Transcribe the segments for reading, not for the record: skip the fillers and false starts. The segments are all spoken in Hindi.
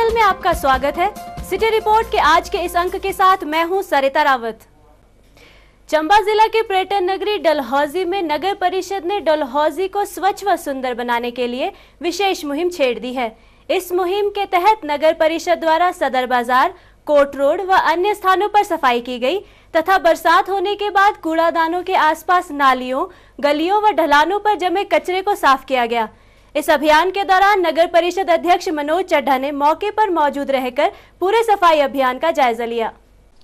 चैनल में आपका स्वागत है। सिटी रिपोर्ट के आज के इस अंक के साथ मैं हूं सरिता रावत। चंबा जिला के पर्यटन नगरी डलहौजी में नगर परिषद ने डलहौजी को स्वच्छ व सुंदर बनाने के लिए विशेष मुहिम छेड़ दी है। इस मुहिम के तहत नगर परिषद द्वारा सदर बाजार, कोट रोड व अन्य स्थानों पर सफाई की गई तथा बरसात होने के बाद कूड़ादानों के आसपास नालियों, गलियों व ढलानों पर जमे कचरे को साफ किया गया। इस अभियान के दौरान नगर परिषद अध्यक्ष मनोज चड्ढा ने मौके पर मौजूद रहकर पूरे सफाई अभियान का जायजा लिया।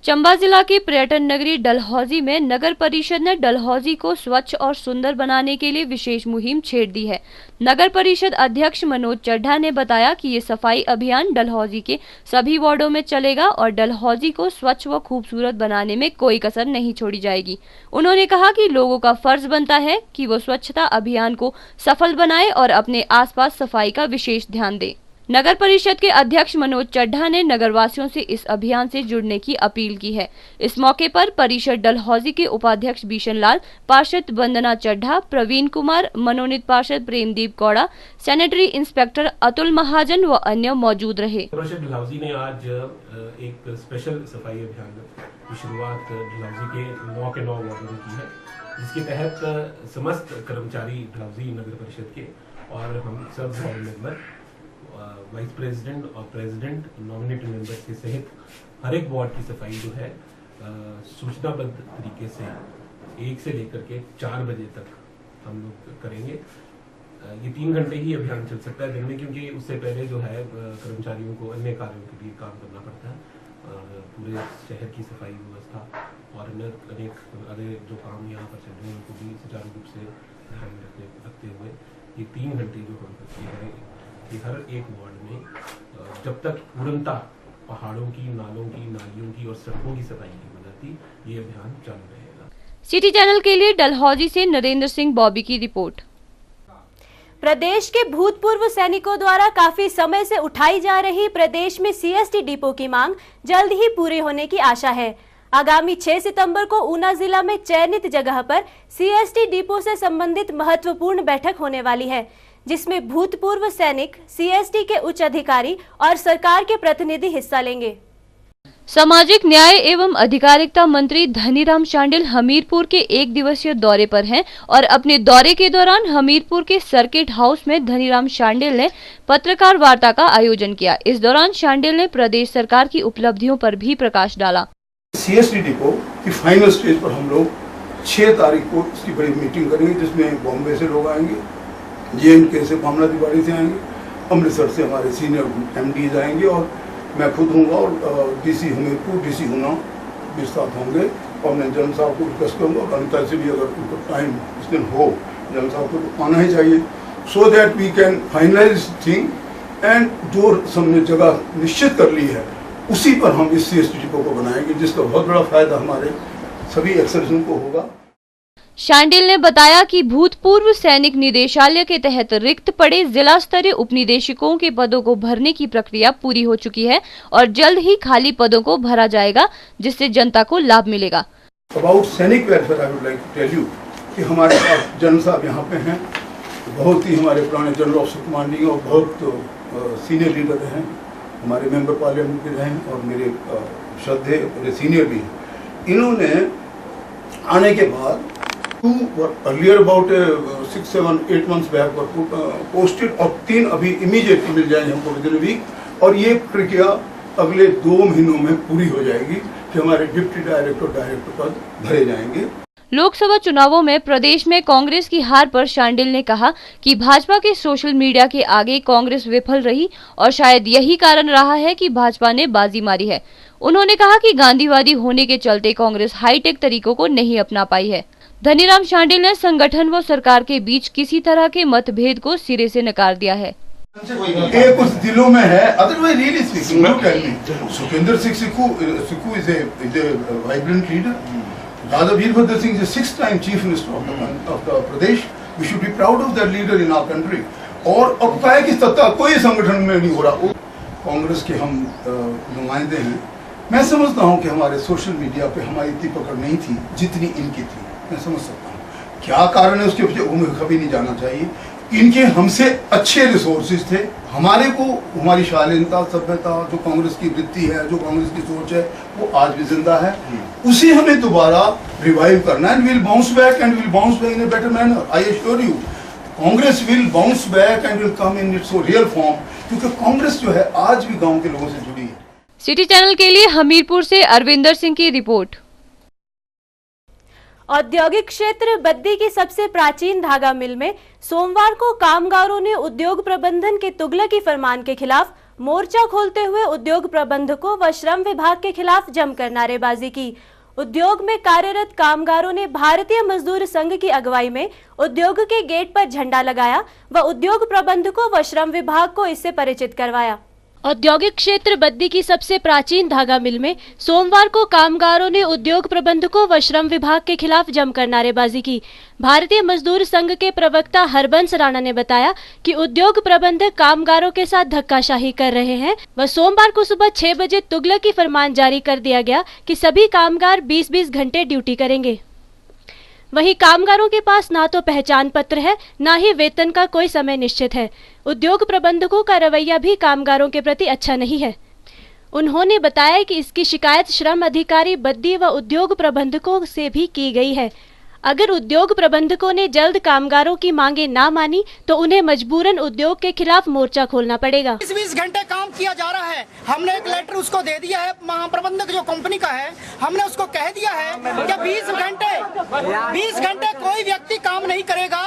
चंबा जिला की पर्यटन नगरी डलहौजी में नगर परिषद ने डलहौजी को स्वच्छ और सुंदर बनाने के लिए विशेष मुहिम छेड़ दी है। नगर परिषद अध्यक्ष मनोज चड्ढा ने बताया कि ये सफाई अभियान डलहौजी के सभी वार्डों में चलेगा और डलहौजी को स्वच्छ व खूबसूरत बनाने में कोई कसर नहीं छोड़ी जाएगी। उन्होंने कहा कि लोगों का फर्ज बनता है कि वो स्वच्छता अभियान को सफल बनाए और अपने आसपास सफाई का विशेष ध्यान दे। नगर परिषद के अध्यक्ष मनोज चड्ढा ने नगरवासियों से इस अभियान से जुड़ने की अपील की है। इस मौके पर परिषद डलहौजी के उपाध्यक्ष बीशन लाल, पार्षद वंदना चड्ढा, प्रवीण कुमार, मनोनीत पार्षद प्रेमदीप गौड़ा, सैनिटरी इंस्पेक्टर अतुल महाजन व अन्य मौजूद रहे। परिषद डलहौजी ने आज एक स्पेशल सफाई अभियान की शुरुआत डलहौजी के 9 के 9 वार्डों में की है, जिसके तहत समस्त कर्मचारी डलहौजी नगर परिषद के और हम सब वार्ड मेंबर, वाइस प्रेसिडेंट और प्रेसिडेंट, नॉमिनेटेड मेंबर्स के सहित हर एक वार्ड की सफाई जो है सूचनाबद्ध तरीके से 1 से लेकर के 4 बजे तक हम लोग करेंगे। ये 3 घंटे ही अभियान चल सकता है दिन में, क्योंकि उससे पहले जो है कर्मचारियों को अन्य कार्यों के लिए काम करना पड़ता है। पूरे शहर की सफाई व्यवस्था और अनेक जो काम यहाँ पर चल रहे हैं उनको भी सुचारू रूप से ध्यान में रखते हुए ये 3 घंटे जो हम करते हैं कि हर एक वार्ड में जब तक पूर्णतः पहाड़ों की, नालों की, नालियों की और सड़कों की सफाई नहीं हो जाती, ये अभियान चालू रहेगा। सिटी चैनल के लिए डलहौजी से नरेंद्र सिंह बॉबी की रिपोर्ट। प्रदेश के भूतपूर्व सैनिकों द्वारा काफी समय से उठाई जा रही प्रदेश में सीएसटी डिपो की मांग जल्द ही पूरी होने की आशा है। आगामी 6 सितंबर को ऊना जिला में चयनित जगह पर सीएसटी डिपो से संबंधित महत्वपूर्ण बैठक होने वाली है, जिसमें भूतपूर्व सैनिक, सीएसटी के उच्च अधिकारी और सरकार के प्रतिनिधि हिस्सा लेंगे। सामाजिक न्याय एवं अधिकारिता मंत्री धनीराम शांडिल हमीरपुर के 1 दिवसीय दौरे पर हैं और अपने दौरे के दौरान हमीरपुर के सर्किट हाउस में धनीराम शांडिल ने पत्रकार वार्ता का आयोजन किया। इस दौरान शांडिल ने प्रदेश सरकार की उपलब्धियों पर भी प्रकाश डाला। सीएसटी डिपो की फाइनल स्टेज पर हम लोग 6 तारीख को इसकी बड़ी मीटिंग करेंगे, जिसमें बॉम्बे से लोग आएंगे, JNK से भावना तिवारी से आएंगे, अमृतसर से हमारे सीनियर MDs आएंगे और मैं खुद हूँगा और DC हमीरपुर, DC ऊना भी साथ होंगे। और मैं जनरल साहब को रिक्वेस्ट करूँगा और अनिता से भी, अगर उनको टाइम इस दिन हो, जनरल साहब को तो आना ही चाहिए, so that we can finalize thing. And जो हमने जगह निश्चित कर ली है उसी पर हम इस CST डिपो को बनाएंगे, जिसका बहुत बड़ा फायदा हमारे सभी एक्सर्जन को होगा। शांडिल ने बताया कि भूतपूर्व सैनिक निदेशालय के तहत रिक्त पड़े जिला स्तरीय उपनिदेशकों के पदों को भरने की प्रक्रिया पूरी हो चुकी है और जल्द ही खाली पदों को भरा जाएगा, जिससे जनता को लाभ मिलेगा। अबाउट सैनिक welfare I would like to tell you कि हमारे पास जनरल साहब यहाँ पे हैं, बहुत ही हमारे पुराने जनरल ऑफिसर कमांडिंग और बहुत सीनियर लीडर हैं, हमारे मेंबर पार्लियामेंट के रहे और मेरे श्रद्धेय मेरे सीनियर भी हैं। इन्होंने आने के बाद 2 were earlier about 6, 7, 8 months back were posted और 3 अभी इमीडिएटली मिल जाएंगे हमको विदिन वीक। और ये प्रक्रिया अगले 2 महीनों में पूरी हो जाएगी कि हमारे डिप्टी डायरेक्टर पद भरे जाएंगे। लोकसभा चुनावों में प्रदेश में कांग्रेस की हार पर शांडिल ने कहा कि भाजपा के सोशल मीडिया के आगे कांग्रेस विफल रही और शायद यही कारण रहा है कि भाजपा ने बाजी मारी है। उन्होंने कहा कि गांधीवादी होने के चलते कांग्रेस हाईटेक तरीकों को नहीं अपना पाई है। धनीराम शांडिल ने संगठन व सरकार के बीच किसी तरह के मतभेद को सिरे से नकार दिया है। ये कुछ दिलों में है, otherwise really speaking, no tell me, Sukhendra Singh Sikku is a vibrant leader. Dada Veerbhadra Singh is 6th time Chief Minister of the Pradesh. We should be proud of that leader in our country. और अब क्या है कि सत्ता कोई संगठन में नहीं हो रहा। कांग्रेस के हम नुमाइंदे हैं। मैं समझता हूँ कि हमारे सोशल मीडिया पे हमारी इतनी पकड़ नहीं थी जितनी इनकी थी। मैं समझ सकता हूँ क्या कारण है, उसके पीछे उन्हें कभी नहीं जाना चाहिए। इनके हमसे अच्छे रिसोर्सेज थे। हमारे को हमारी शालीनता, सभ्यता, जो कांग्रेस की वृत्ति है, जो कांग्रेस की सोच है, वो आज भी जिंदा है। उसे हमें दोबारा रिवाइव करना है। Will bounce back and will bounce back in a better manner. I assure you, Congress will bounce back and will come in its real form, क्योंकि कांग्रेस जो है आज भी गांव के लोगों से जुड़ी है। सिटी चैनल के लिए हमीरपुर से अरविंदर सिंह की रिपोर्ट। औद्योगिक क्षेत्र बद्दी की सबसे प्राचीन धागा मिल में सोमवार को कामगारों ने उद्योग प्रबंधन के तुगलकी फरमान के खिलाफ मोर्चा खोलते हुए उद्योग प्रबंधकों व श्रम विभाग के खिलाफ जमकर नारेबाजी की। उद्योग में कार्यरत कामगारों ने भारतीय मजदूर संघ की अगुवाई में उद्योग के गेट पर झंडा लगाया व उद्योग प्रबंधकों व श्रम विभाग को इससे परिचित करवाया। औद्योगिक क्षेत्र बद्दी की सबसे प्राचीन धागा मिल में सोमवार को कामगारों ने उद्योग प्रबंधकों व श्रम विभाग के खिलाफ जमकर नारेबाजी की। भारतीय मजदूर संघ के प्रवक्ता हरबंस राणा ने बताया कि उद्योग प्रबंधक कामगारों के साथ धक्काशाही कर रहे हैं व सोमवार को सुबह 6 बजे तुगलकी फरमान जारी कर दिया गया कि सभी कामगार 20-20 घंटे ड्यूटी करेंगे। वहीं कामगारों के पास ना तो पहचान पत्र है, ना ही वेतन का कोई समय निश्चित है। उद्योग प्रबंधकों का रवैया भी कामगारों के प्रति अच्छा नहीं है। उन्होंने बताया कि इसकी शिकायत श्रम अधिकारी बद्दी व उद्योग प्रबंधकों से भी की गई है। अगर उद्योग प्रबंधकों ने जल्द कामगारों की मांगे ना मानी तो उन्हें मजबूरन उद्योग के खिलाफ मोर्चा खोलना पड़ेगा। 20 घंटे काम किया जा रहा है। हमने एक लेटर उसको दे दिया है, महाप्रबंधक जो कंपनी का है, हमने उसको कह दिया है कि 20 घंटे कोई व्यक्ति काम नहीं करेगा।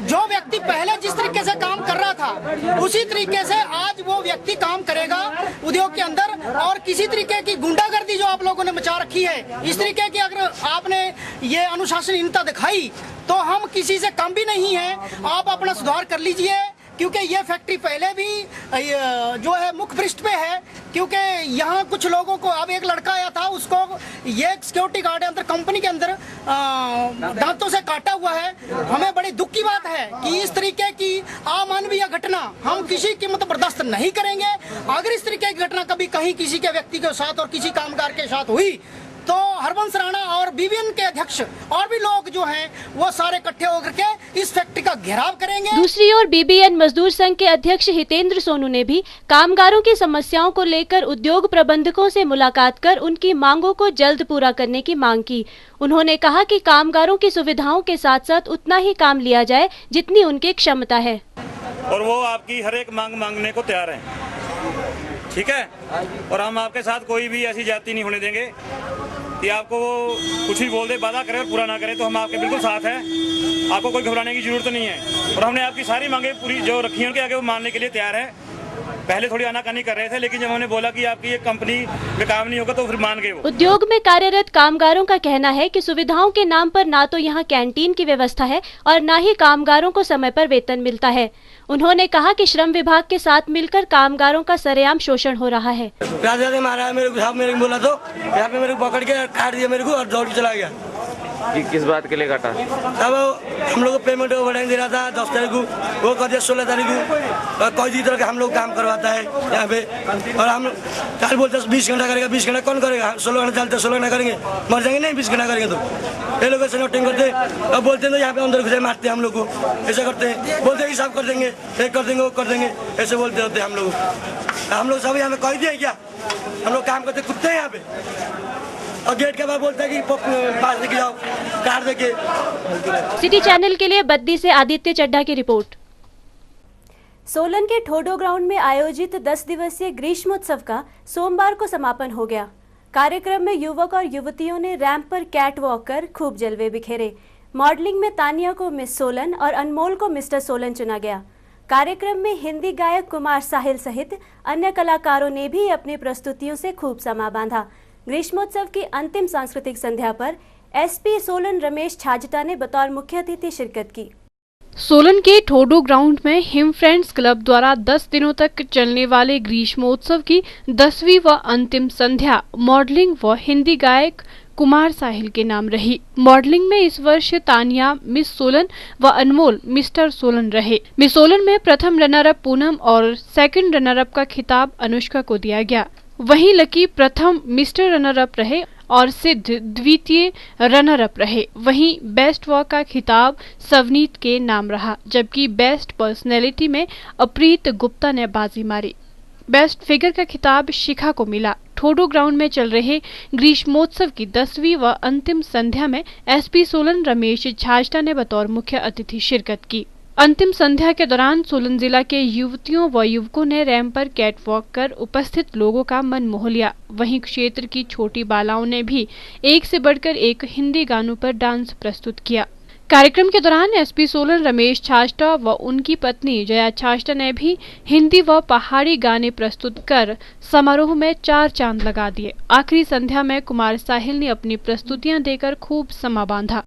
जो व्यक्ति पहले जिस तरीके से काम कर रहा था उसी तरीके से आज वो व्यक्ति काम करेगा उद्योग के अंदर। और किसी तरीके की गुंडागर्दी जो आप लोगों ने मचा रखी है, इस तरीके की अगर आपने ये अनुशासनहीनता दिखाई तो हम किसी से कम भी नहीं है। आप अपना सुधार कर लीजिए, क्योंकि ये फैक्ट्री पहले भी जो है मुख्य पृष्ठ पे है। क्योंकि यहाँ कुछ लोगों को, अब एक लड़का आया था, उसको ये सिक्योरिटी गार्ड अंदर कंपनी के अंदर दांतों से काटा हुआ है। हमें बड़ी दुख की बात है कि इस तरीके की अमानवीय घटना हम किसी कीमत बर्दाश्त नहीं करेंगे। अगर इस तरीके की घटना कभी कहीं किसी के व्यक्ति के साथ और किसी कामगार के साथ हुई तो हरबंस राणा और बीबीएन के अध्यक्ष और भी लोग जो हैं वो सारे इकट्ठे होकर के इस फैक्ट्री का घेराव करेंगे। दूसरी ओर बीबीएन मजदूर संघ के अध्यक्ष हितेंद्र सोनू ने भी कामगारों की समस्याओं को लेकर उद्योग प्रबंधकों से मुलाकात कर उनकी मांगों को जल्द पूरा करने की मांग की। उन्होंने कहा कि कामगारों की सुविधाओं के साथ साथ उतना ही काम लिया जाए जितनी उनकी क्षमता है, और वो आपकी हर एक मांग मांगने को तैयार है। ठीक है, और हम आपके साथ कोई भी ऐसी जाति नहीं होने देंगे कि आपको वो कुछ भी बोल दे, वादा करे और पूरा ना करे। तो हम आपके बिल्कुल साथ हैं, आपको कोई घबराने की जरूरत नहीं है। और हमने आपकी सारी मांगे पूरी जो रखी हैं उनके आगे वो मानने के लिए तैयार है। पहले थोड़ी आनाकानी कर रहे थे, लेकिन जब हमने बोला कि आपकी ये कंपनी में काम नहीं होगा तो फिर मान गए वो। उद्योग में कार्यरत कामगारों का कहना है कि सुविधाओं के नाम पर ना तो यहाँ कैंटीन की व्यवस्था है और ना ही कामगारों को समय पर वेतन मिलता है। उन्होंने कहा कि श्रम विभाग के साथ मिलकर कामगारों का सरेआम शोषण हो रहा है। मेरे को बोला तो यहाँ पे मेरे को पकड़ के काट दिया मेरे को और दौड़ के चला गया। किस बात के लिए काटा? अब हम लोग को पेमेंट को बढ़ाने दे रहा था 10 तारीख को, वो कर दिया 16 तारीख को। और कोई तरह का हम लोग काम करवाता है यहाँ पे, और हम कल बोलते 20 घंटा करेगा। 20 घंटा कौन करेगा? 16 घंटा चलते 16 घंटा करेंगे, मर जाएंगे नहीं 20 घंटा करेंगे तो। ये लोग ऐसे नोटिंग करते और बोलते हैं तो यहाँ पे अंदर घुसे मारते हैं हम लोग को, ऐसे करते हैं, बोलते हैं हिसाब कर देंगे, एक कर देंगे, वो कर देंगे, ऐसे बोलते होते हैं हम लोग। हम लोग सब यहाँ पे कह दिए क्या? हम लोग काम करते कुत्ते हैं यहाँ पे, और गेट के बाद बोलते हैं कि पास लेके जाओ, कार देके। सिटी चैनल के लिए बद्दी से आदित्य चड्ढा की रिपोर्ट। सोलन के ठोडो ग्राउंड में आयोजित 10 दिवसीय ग्रीष्मोत्सव का सोमवार को समापन हो गया। कार्यक्रम में युवक और युवतियों ने रैंप पर कैट वॉक कर खूब जलवे बिखेरे। मॉडलिंग में तानिया को मिस सोलन और अनमोल को मिस्टर सोलन चुना गया। कार्यक्रम में हिंदी गायक कुमार साहिल सहित अन्य कलाकारों ने भी अपनी प्रस्तुतियों से खूब समा बांधा। ग्रीष्मोत्सव की अंतिम सांस्कृतिक संध्या पर एसपी सोलन रमेश छाजटा ने बतौर मुख्य अतिथि शिरकत की। सोलन के ठोडो ग्राउंड में हिम फ्रेंड्स क्लब द्वारा 10 दिनों तक चलने वाले ग्रीष्मोत्सव की 10वीं व अंतिम संध्या मॉडलिंग व हिंदी गायक कुमार साहिल के नाम रही। मॉडलिंग में इस वर्ष तानिया मिस सोलन व अनमोल मिस्टर सोलन रहे। मिस सोलन में प्रथम रनर अप पूनम और सेकंड रनर अप का खिताब अनुष्का को दिया गया। वहीं लकी प्रथम मिस्टर रनर अप रहे और सिद्ध द्वितीय रनर अप रहे। वहीं बेस्ट वॉक का खिताब सवनीत के नाम रहा, जबकि बेस्ट पर्सनैलिटी में अप्रीत गुप्ता ने बाजी मारी। बेस्ट फिगर का खिताब शिखा को मिला। ठोडो ग्राउंड में चल रहे ग्रीष्मोत्सव की 10वीं व अंतिम संध्या में एसपी सोलन रमेश छाजटा ने बतौर मुख्य अतिथि शिरकत की। अंतिम संध्या के दौरान सोलन जिला के युवतियों व युवकों ने रैंप पर कैटवॉक कर उपस्थित लोगों का मन मोह लिया। वहीं क्षेत्र की छोटी बालाओं ने भी एक से बढ़कर एक हिंदी गानों पर डांस प्रस्तुत किया। कार्यक्रम के दौरान एसपी सोलन रमेश छाजटा व उनकी पत्नी जया छाजटा ने भी हिंदी व पहाड़ी गाने प्रस्तुत कर समारोह में 4 चांद लगा दिए। आखिरी संध्या में कुमार साहिल ने अपनी प्रस्तुतियां देकर खूब समा बांधा।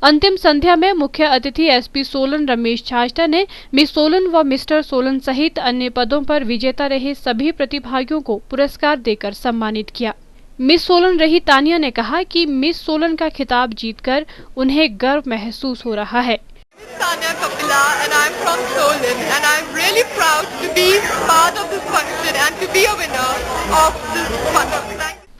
अंतिम संध्या में मुख्य अतिथि एसपी सोलन रमेश छाजटा ने मिस सोलन व मिस्टर सोलन सहित अन्य पदों पर विजेता रहे सभी प्रतिभागियों को पुरस्कार देकर सम्मानित किया। मिस सोलन रही तानिया ने कहा कि मिस सोलन का खिताब जीतकर उन्हें गर्व महसूस हो रहा है। Tanya Kapila and I'm from Solon and I'm really proud to be part of this function and to be a winner of this function.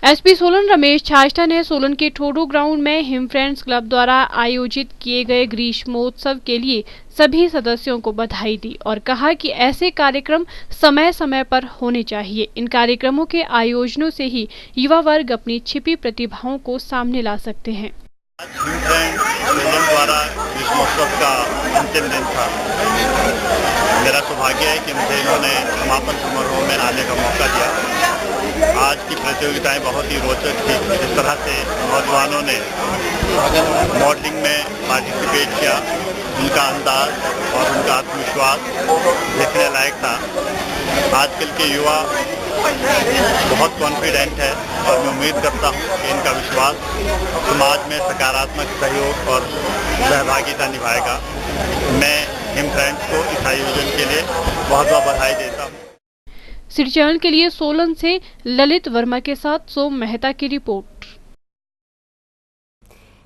SP Solan Ramesh Chhajta ने सोलन के ठोडो ग्राउंड में हिम फ्रेंड्स क्लब द्वारा आयोजित किए गए ग्रीष्मोत्सव के लिए सभी सदस्यों को बधाई दी और कहा कि ऐसे कार्यक्रम समय समय पर होने चाहिए। इन कार्यक्रमों के आयोजनों से ही युवा वर्ग अपनी छिपी प्रतिभाओं को सामने ला सकते हैं। सोलन द्वारा ग्रीष्मोत्सव का अंतिम दिन था। मेरा सौभाग्य है कि मुझे इन्होंने समापन समारोह में आने का मौका दिया। आज की प्रतियोगिताएं बहुत ही रोचक थी। जिस तरह से नौजवानों ने मॉडलिंग में पार्टिसिपेट किया, उनका अंदाज और उनका आत्मविश्वास देखने लायक था। आजकल के युवा बहुत कॉन्फिडेंट है और मैं उम्मीद करता हूं कि इनका विश्वास समाज में सकारात्मक सहयोग और सहभागिता निभाएगा। मैं हिम फ्रेंड्स को इस आयोजन के लिए बहुत बहुत बधाई देता हूं। सिटी चैनल के लिए सोलन से ललित वर्मा के साथ सोम मेहता की रिपोर्ट।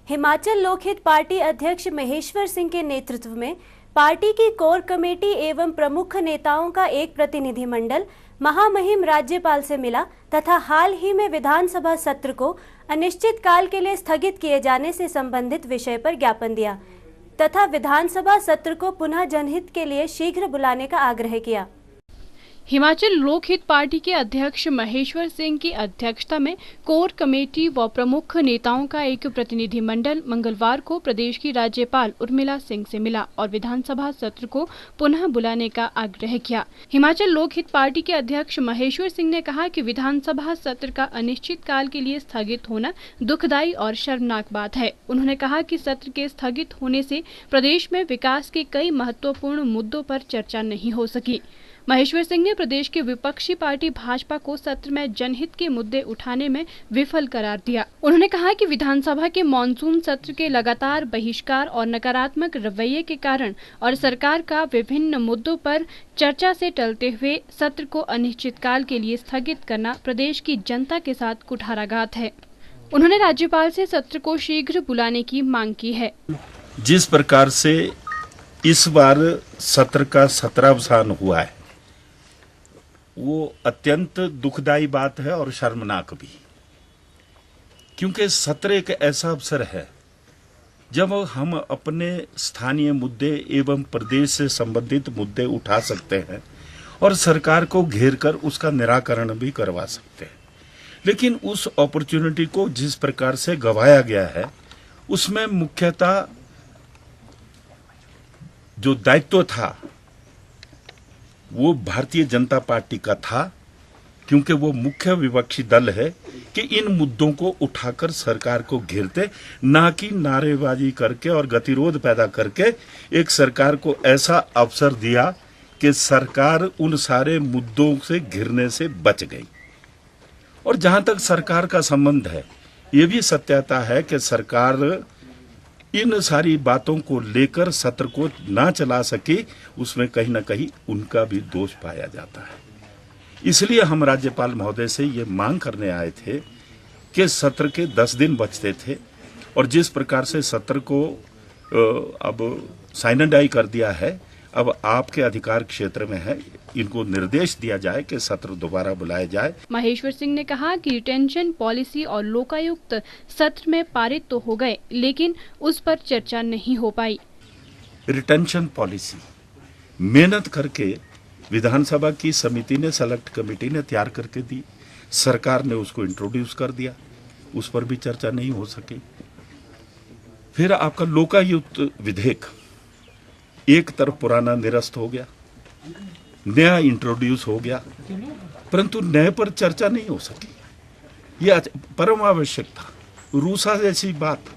हिमाचल लोकहित पार्टी अध्यक्ष महेश्वर सिंह के नेतृत्व में पार्टी की कोर कमेटी एवं प्रमुख नेताओं का एक प्रतिनिधिमंडल महामहिम राज्यपाल से मिला तथा हाल ही में विधानसभा सत्र को अनिश्चित काल के लिए स्थगित किए जाने से संबंधित विषय पर ज्ञापन दिया तथा विधानसभा सत्र को पुनः जनहित के लिए शीघ्र बुलाने का आग्रह किया। हिमाचल लोकहित पार्टी के अध्यक्ष महेश्वर सिंह की अध्यक्षता में कोर कमेटी व प्रमुख नेताओं का एक प्रतिनिधिमंडल मंगलवार को प्रदेश की राज्यपाल उर्मिला सिंह से मिला और विधानसभा सत्र को पुनः बुलाने का आग्रह किया। हिमाचल लोकहित पार्टी के अध्यक्ष महेश्वर सिंह ने कहा कि विधानसभा सत्र का अनिश्चित काल के लिए स्थगित होना दुखदायी और शर्मनाक बात है। उन्होंने कहा कि सत्र के स्थगित होने से प्रदेश में विकास के कई महत्वपूर्ण मुद्दों पर चर्चा नहीं हो सकी। महेश्वर सिंह ने प्रदेश की विपक्षी पार्टी भाजपा को सत्र में जनहित के मुद्दे उठाने में विफल करार दिया। उन्होंने कहा कि विधानसभा के मॉनसून सत्र के लगातार बहिष्कार और नकारात्मक रवैये के कारण और सरकार का विभिन्न मुद्दों पर चर्चा से टलते हुए सत्र को अनिश्चितकाल के लिए स्थगित करना प्रदेश की जनता के साथ कुठाराघात है। उन्होंने राज्यपाल से सत्र को शीघ्र बुलाने की मांग की है। जिस प्रकार से इस बार सत्र का सत्रावसान हुआ है वो अत्यंत दुखदायी बात है और शर्मनाक भी, क्योंकि सत्र एक ऐसा अवसर है जब हम अपने स्थानीय मुद्दे एवं प्रदेश से संबंधित मुद्दे उठा सकते हैं और सरकार को घेर कर उसका निराकरण भी करवा सकते हैं, लेकिन उस अपॉर्चुनिटी को जिस प्रकार से गंवाया गया है उसमें मुख्यतः जो दायित्व था वो भारतीय जनता पार्टी का था, क्योंकि वो मुख्य विपक्षी दल है कि इन मुद्दों को उठाकर सरकार को घेरते, ना कि नारेबाजी करके और गतिरोध पैदा करके एक सरकार को ऐसा अवसर दिया कि सरकार उन सारे मुद्दों से घिरने से बच गई। और जहां तक सरकार का संबंध है, ये भी सत्यता है कि सरकार इन सारी बातों को लेकर सत्र को ना चला सकी, उसमें कहीं ना कहीं उनका भी दोष पाया जाता है। इसलिए हम राज्यपाल महोदय से ये मांग करने आए थे कि सत्र के 10 दिन बचते थे और जिस प्रकार से सत्र को अब साइनडाई कर दिया है, अब आपके अधिकार क्षेत्र में है, इनको निर्देश दिया जाए कि सत्र दोबारा बुलाया जाए। महेश्वर सिंह ने कहा कि रिटेंशन पॉलिसी और लोकायुक्त सत्र में पारित तो हो गए, लेकिन उस पर चर्चा नहीं हो पाई। रिटेंशन पॉलिसी मेहनत करके विधानसभा की समिति ने, सेलेक्ट कमेटी ने तैयार करके दी, सरकार ने उसको इंट्रोड्यूस कर दिया, उस पर भी चर्चा नहीं हो सकी। फिर आपका लोकायुक्त विधेयक एक तरफ पुराना निरस्त हो गया, नया इंट्रोड्यूस हो गया, परंतु नए पर चर्चा नहीं हो सकी। यह परम आवश्यक था। रूसा जैसी बात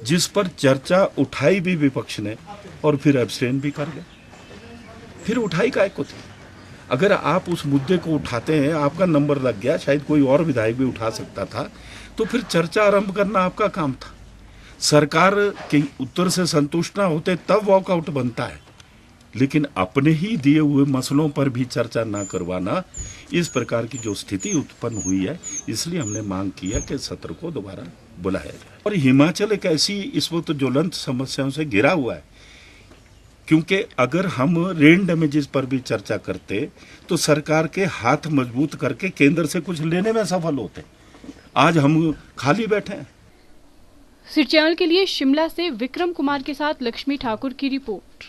जिस पर चर्चा उठाई भी विपक्ष ने और फिर एब्सटेन भी कर गए, फिर उठाई काय को थी। अगर आप उस मुद्दे को उठाते हैं, आपका नंबर लग गया, शायद कोई और विधायक भी उठा सकता था, तो फिर चर्चा आरंभ करना आपका काम था। सरकार के उत्तर से संतुष्ट ना होते तब वॉकआउट बनता है, लेकिन अपने ही दिए हुए मसलों पर भी चर्चा ना करवाना, इस प्रकार की जो स्थिति उत्पन्न हुई है, इसलिए हमने मांग की है कि सत्र को दोबारा बुलाया जाए। और हिमाचल एक ऐसी इस वक्त ज्वलंत समस्याओं से घिरा हुआ है, क्योंकि अगर हम रेन डैमेजेस पर भी चर्चा करते तो सरकार के हाथ मजबूत करके केंद्र से कुछ लेने में सफल होते। आज हम खाली बैठे हैं। सिटी चैनल के लिए शिमला से विक्रम कुमार के साथ लक्ष्मी ठाकुर की रिपोर्ट।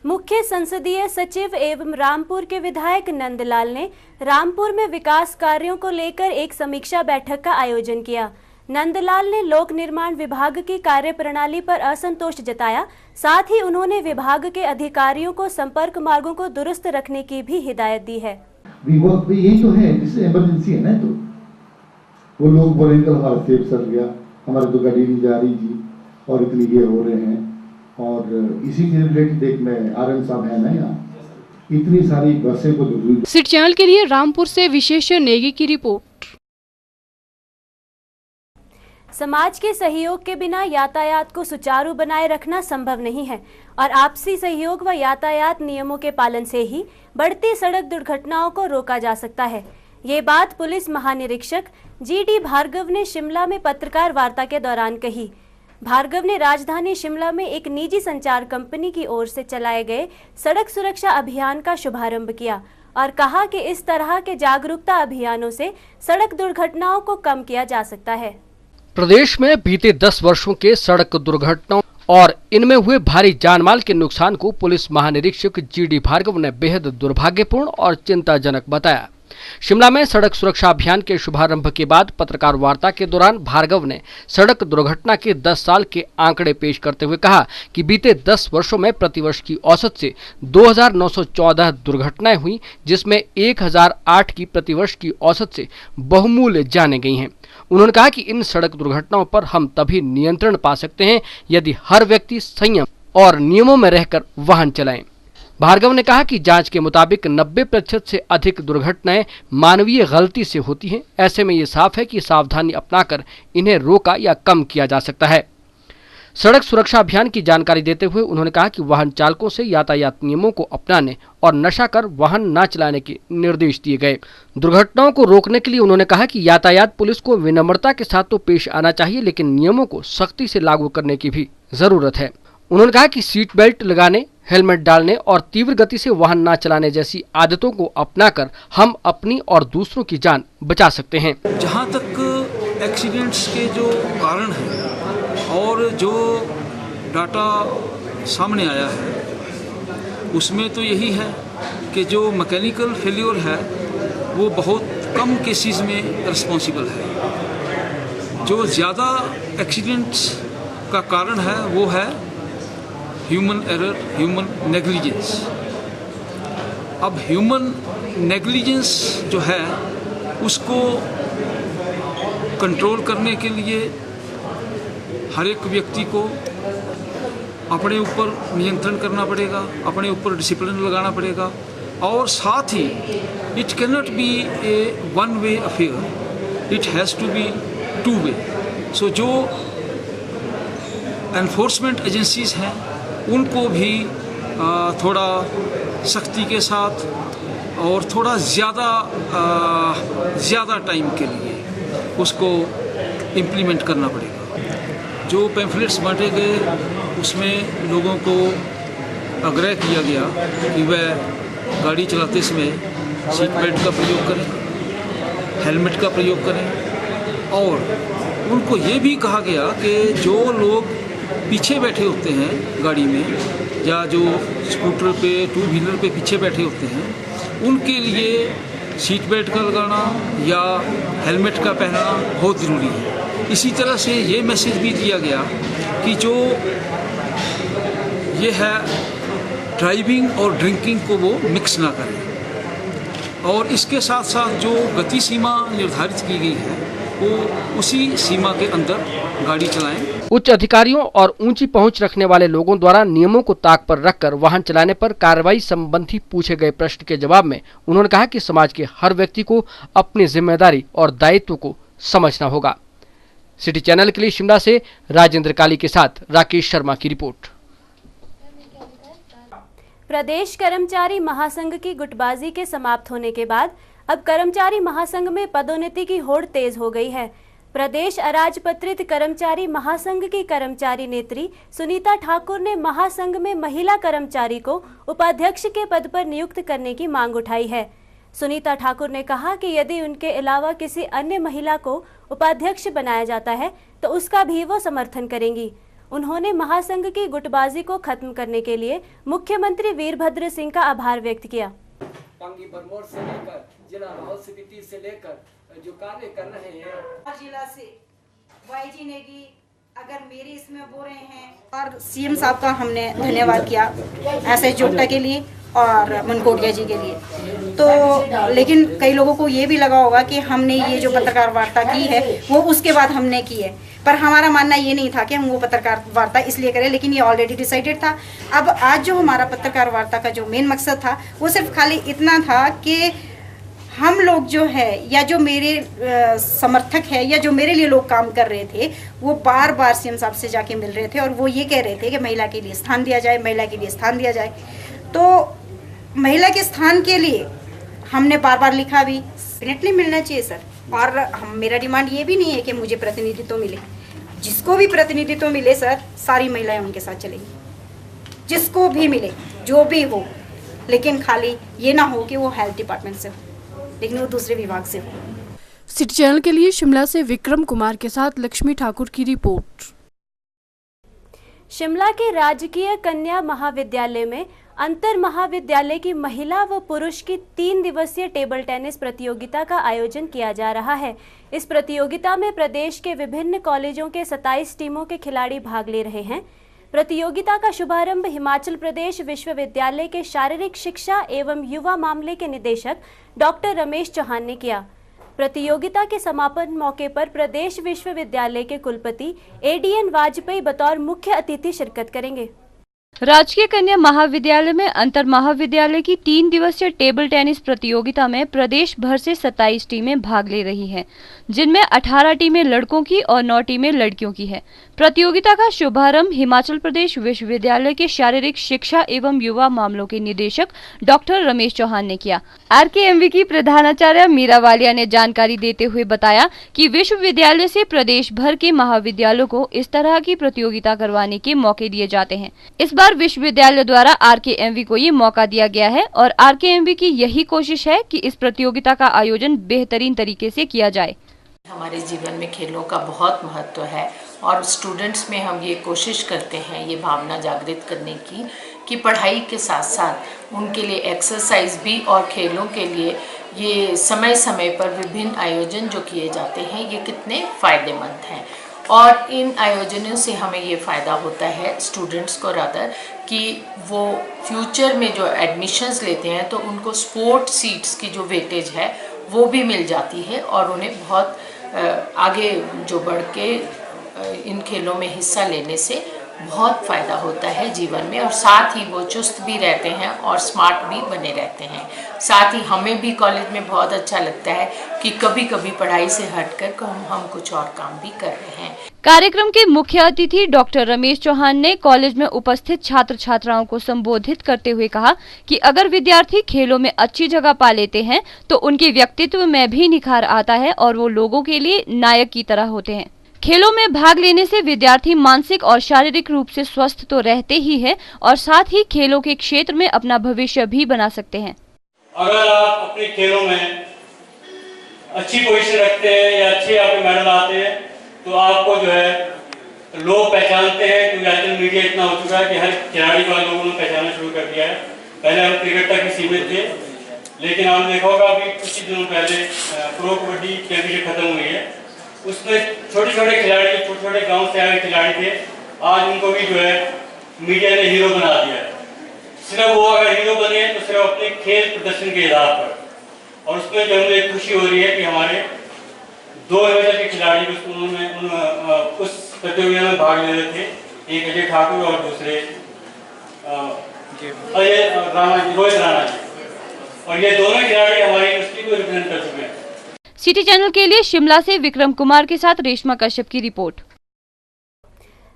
मुख्य संसदीय सचिव एवं रामपुर के विधायक नंदलाल ने रामपुर में विकास कार्यों को लेकर एक समीक्षा बैठक का आयोजन किया। नंदलाल ने लोक निर्माण विभाग की कार्यप्रणाली पर असंतोष जताया, साथ ही उन्होंने विभाग के अधिकारियों को संपर्क मार्गों को दुरुस्त रखने की भी हिदायत दी है। यही तो है, जिससे इमरजेंसी है ना, तो वो लोग बोले कल हमारा सेब सड़ गया, हमारी तो गाड़ी नहीं जा रही जी, और इतनी ये हो रहे हैं। और इसी के रिलेटेड एक में आरएम साहब है ना, यहाँ इतनी सारी बसें को सिटी चैनल के लिए रामपुर से विशेष नेगी की रिपोर्ट। समाज के सहयोग के बिना यातायात को सुचारू बनाए रखना संभव नहीं है और आपसी सहयोग व यातायात नियमों के पालन से ही बढ़ती सड़क दुर्घटनाओं को रोका जा सकता है। ये बात पुलिस महानिरीक्षक जीडी भार्गव ने शिमला में पत्रकार वार्ता के दौरान कही। भार्गव ने राजधानी शिमला में एक निजी संचार कंपनी की ओर से चलाए गए सड़क सुरक्षा अभियान का शुभारंभ किया और कहा कि इस तरह के जागरूकता अभियानों से सड़क दुर्घटनाओं को कम किया जा सकता है। प्रदेश में बीते 10 वर्षों के सड़क दुर्घटनाओं और इनमें हुए भारी जानमाल के नुकसान को पुलिस महानिरीक्षक जीडी भार्गव ने बेहद दुर्भाग्यपूर्ण और चिंताजनक बताया। शिमला में सड़क सुरक्षा अभियान के शुभारंभ के बाद पत्रकार वार्ता के दौरान भार्गव ने सड़क दुर्घटना के 10 साल के आंकड़े पेश करते हुए कहा कि बीते 10 वर्षों में प्रतिवर्ष की औसत से 2914 दुर्घटनाएं हुई, जिसमें 1008 की प्रतिवर्ष की औसत से बहुमूल्य जाने गई हैं। उन्होंने कहा कि इन सड़क दुर्घटनाओं पर हम तभी नियंत्रण पा सकते हैं यदि हर व्यक्ति संयम और नियमों में रहकर वाहन चलाएं। भार्गव ने कहा कि जांच के मुताबिक 90% से अधिक दुर्घटनाएं मानवीय गलती से होती हैं। ऐसे में ये साफ है कि सावधानी अपनाकर इन्हें रोका या कम किया जा सकता है। सड़क सुरक्षा अभियान की जानकारी देते हुए उन्होंने कहा कि वाहन चालकों से यातायात नियमों को अपनाने और नशा कर वाहन न चलाने के निर्देश दिए गए। दुर्घटनाओं को रोकने के लिए उन्होंने कहा कि यातायात पुलिस को विनम्रता के साथ तो पेश आना चाहिए, लेकिन नियमों को सख्ती से लागू करने की भी जरूरत है। उन्होंने कहा कि सीट बेल्ट लगाने, हेलमेट डालने और तीव्र गति से वाहन न चलाने जैसी आदतों को अपनाकर हम अपनी और दूसरों की जान बचा सकते हैं। जहाँ तक एक्सीडेंट्स के जो कारण हैं और जो डाटा सामने आया है उसमें तो यही है कि जो मैकेनिकल फेल्योर है वो बहुत कम केसेस में रिस्पॉन्सिबल है। जो ज़्यादा एक्सीडेंट्स का कारण है वो है ह्यूमन एरर, ह्यूमन नेग्लिजेंस। अब ह्यूमन नेग्लिजेंस जो है उसको कंट्रोल करने के लिए हर एक व्यक्ति को अपने ऊपर नियंत्रण करना पड़ेगा, अपने ऊपर डिसिप्लिन लगाना पड़ेगा और साथ ही it can not be a one way affair, it has to be two way. So जो एनफोर्समेंट एजेंसीज हैं उनको भी थोड़ा सख्ती के साथ और थोड़ा ज़्यादा टाइम के लिए उसको इम्प्लीमेंट करना पड़ेगा। जो पैम्फलेट्स बांटे गए उसमें लोगों को आग्रह किया गया कि वह गाड़ी चलाते समय सीट बेल्ट का प्रयोग करें, हेलमेट का प्रयोग करें और उनको ये भी कहा गया कि जो लोग पीछे बैठे होते हैं गाड़ी में या जो स्कूटर पे, टू व्हीलर पे पीछे बैठे होते हैं उनके लिए सीट बेल्ट का लगाना या हेलमेट का पहनना बहुत ज़रूरी है। इसी तरह से ये मैसेज भी दिया गया कि जो ये है ड्राइविंग और ड्रिंकिंग को वो मिक्स ना करें और इसके साथ साथ जो गति सीमा निर्धारित की गई है वो उसी सीमा के अंदर गाड़ी चलाएं। उच्च अधिकारियों और ऊंची पहुंच रखने वाले लोगों द्वारा नियमों को ताक पर रखकर वाहन चलाने पर कार्रवाई संबंधी पूछे गए प्रश्न के जवाब में उन्होंने कहा कि समाज के हर व्यक्ति को अपनी जिम्मेदारी और दायित्व को समझना होगा। सिटी चैनल के लिए शिमला से राजेंद्र काली के साथ राकेश शर्मा की रिपोर्ट। प्रदेश कर्मचारी महासंघ की गुटबाजी के समाप्त होने के बाद अब कर्मचारी महासंघ में पदोन्नति की होड़ तेज हो गई है। प्रदेश अराजपत्रित कर्मचारी महासंघ की कर्मचारी नेत्री सुनीता ठाकुर ने महासंघ में महिला कर्मचारी को उपाध्यक्ष के पद पर नियुक्त करने की मांग उठाई है। सुनीता ठाकुर ने कहा कि यदि उनके अलावा किसी अन्य महिला को उपाध्यक्ष बनाया जाता है तो उसका भी वो समर्थन करेंगी। उन्होंने महासंघ की गुटबाजी को खत्म करने के लिए मुख्यमंत्री वीरभद्र सिंह का आभार व्यक्त किया। पांगी बरमोर से लेकर जिला लाहौल स्पीति से लेकर जो कार्य कर रहे हैं जिला से वाईजी नेगी अगर मेरे इसमें बोल रहे हैं और सीएम साहब का हमने धन्यवाद किया ऐसे जोगटा के लिए और मनकोटिया जी के लिए। तो लेकिन कई लोगों को ये भी लगा होगा कि हमने ये जो पत्रकार वार्ता की है वो उसके बाद हमने की है, पर हमारा मानना ये नहीं था कि हम वो पत्रकार वार्ता इसलिए करें, लेकिन ये ऑलरेडी डिसाइडेड था। अब आज जो हमारा पत्रकार वार्ता का जो मेन मकसद था वो सिर्फ खाली इतना था कि हम लोग जो है या जो मेरे समर्थक है या जो मेरे लिए लोग काम कर रहे थे वो बार बार सीएम साहब से जाके मिल रहे थे और वो ये कह रहे थे कि महिला के लिए स्थान दिया जाए, महिला के लिए स्थान दिया जाए। तो महिला के स्थान के लिए हमने बार बार लिखा भी, डेफिनेटली मिलना चाहिए सर। और मेरा डिमांड ये भी नहीं है कि मुझे प्रतिनिधित्व मिले, जिसको भी प्रतिनिधित्व मिले सर सारी महिलाएं उनके साथ चलेंगी, जिसको भी मिले जो भी हो, लेकिन खाली ये ना हो कि वो हेल्थ डिपार्टमेंट से हो, लेकिन वो दूसरे विभाग से हो। सिटी चैनल के लिए शिमला से विक्रम कुमार के साथ लक्ष्मी ठाकुर की रिपोर्ट। शिमला के राजकीय कन्या महाविद्यालय में अंतर महाविद्यालय की महिला व पुरुष की 3 दिवसीय टेबल टेनिस प्रतियोगिता का आयोजन किया जा रहा है। इस प्रतियोगिता में प्रदेश के विभिन्न कॉलेजों के 27 टीमों के खिलाड़ी भाग ले रहे हैं। प्रतियोगिता का शुभारंभ हिमाचल प्रदेश विश्वविद्यालय के शारीरिक शिक्षा एवं युवा मामले के निदेशक डॉक्टर रमेश चौहान ने किया। प्रतियोगिता के समापन मौके पर प्रदेश विश्वविद्यालय के कुलपति एडीएन वाजपेयी बतौर मुख्य अतिथि शिरकत करेंगे। राजकीय कन्या महाविद्यालय में अंतर महाविद्यालय की 3 दिवसीय टेबल टेनिस प्रतियोगिता में प्रदेश भर से 27 टीमें भाग ले रही हैं, जिनमें 18 टीमें लड़कों की और 9 टीमें लड़कियों की है। प्रतियोगिता का शुभारंभ हिमाचल प्रदेश विश्वविद्यालय के शारीरिक शिक्षा एवं युवा मामलों के निदेशक डॉक्टर रमेश चौहान ने किया। आरकेएमवी की प्रधानाचार्य मीरा वालिया ने जानकारी देते हुए बताया कि विश्वविद्यालय से प्रदेश भर के महाविद्यालयों को इस तरह की प्रतियोगिता करवाने के मौके दिए जाते हैं। इस बार विश्वविद्यालय द्वारा आरकेएमवी को ये मौका दिया गया है और आरकेएमवी की यही कोशिश है कि इस प्रतियोगिता का आयोजन बेहतरीन तरीके से किया जाए। हमारे जीवन में खेलों का बहुत महत्व है और स्टूडेंट्स में हम ये कोशिश करते हैं ये भावना जागृत करने की कि पढ़ाई के साथ साथ उनके लिए एक्सरसाइज भी और खेलों के लिए ये समय समय पर विभिन्न आयोजन जो किए जाते हैं ये कितने फ़ायदेमंद हैं। और इन आयोजनों से हमें ये फ़ायदा होता है स्टूडेंट्स को रादर कि वो फ्यूचर में जो एडमिशन्स लेते हैं तो उनको स्पोर्ट सीट्स की जो वेटेज है वो भी मिल जाती है और उन्हें बहुत आगे जो बढ़ के इन खेलों में हिस्सा लेने से बहुत फ़ायदा होता है जीवन में और साथ ही वो चुस्त भी रहते हैं और स्मार्ट भी बने रहते हैं। साथ ही हमें भी कॉलेज में बहुत अच्छा लगता है कि कभी कभी पढ़ाई से हटकर हम कुछ और काम भी कर रहे हैं। कार्यक्रम के मुख्य अतिथि डॉक्टर रमेश चौहान ने कॉलेज में उपस्थित छात्र छात्राओं को संबोधित करते हुए कहा कि अगर विद्यार्थी खेलों में अच्छी जगह पा लेते हैं तो उनके व्यक्तित्व में भी निखार आता है और वो लोगों के लिए नायक की तरह होते हैं। खेलों में भाग लेने से विद्यार्थी मानसिक और शारीरिक रूप से स्वस्थ तो रहते ही है और साथ ही खेलों के क्षेत्र में अपना भविष्य भी बना सकते हैं। अगर आप अपने खेलों में अच्छी पोजीशन रखते हैं या अच्छे आपके मेडल आते हैं तो आपको जो है लोग पहचानते हैं, क्योंकि आजकल मीडिया इतना हो चुका है कि हर खिलाड़ी को लोगों ने पहचानना शुरू कर दिया है। पहले हम क्रिकेट तक ही सीमित थे, लेकिन आपने देखा होगा अभी कुछ ही दिनों पहले प्रो कबड्डी चैंपियनशिप खत्म हुई है, उसमें छोटे छोटे खिलाड़ी, छोटे छोटे गांव से आए खिलाड़ी थे, आज उनको भी जो है मीडिया ने हीरो बना दिया है। सिर्फ वो अगर हीरो बने तो सिर्फ अपने खेल प्रदर्शन के आधार पर, और उसमें जो हमें खुशी हो रही है कि हमारे 2 हिमाचल के खिलाड़ी उस प्रतियोगिता में भाग ले रहे थे, एक अजय ठाकुर और दूसरे रोहित राणा जी, और ये दोनों खिलाड़ी हमारी यूनिवर्सिटी को रिप्रेजेंट कर चुके हैं। सिटी चैनल के लिए शिमला से विक्रम कुमार के साथ रेशमा कश्यप की रिपोर्ट।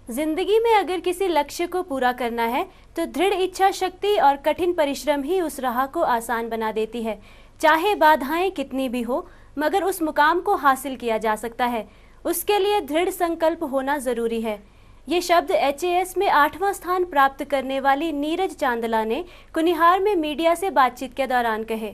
जिंदगी में अगर किसी लक्ष्य को पूरा करना है तो दृढ़ इच्छा शक्ति और कठिन परिश्रम ही उस राह को आसान बना देती है। चाहे बाधाएं कितनी भी हो, मगर उस मुकाम को हासिल किया जा सकता है। उसके लिए दृढ़ संकल्प होना जरूरी है। ये शब्द HAS में 8वां स्थान प्राप्त करने वाली नीरज चांदला ने कुनिहार में मीडिया से बातचीत के दौरान कहे।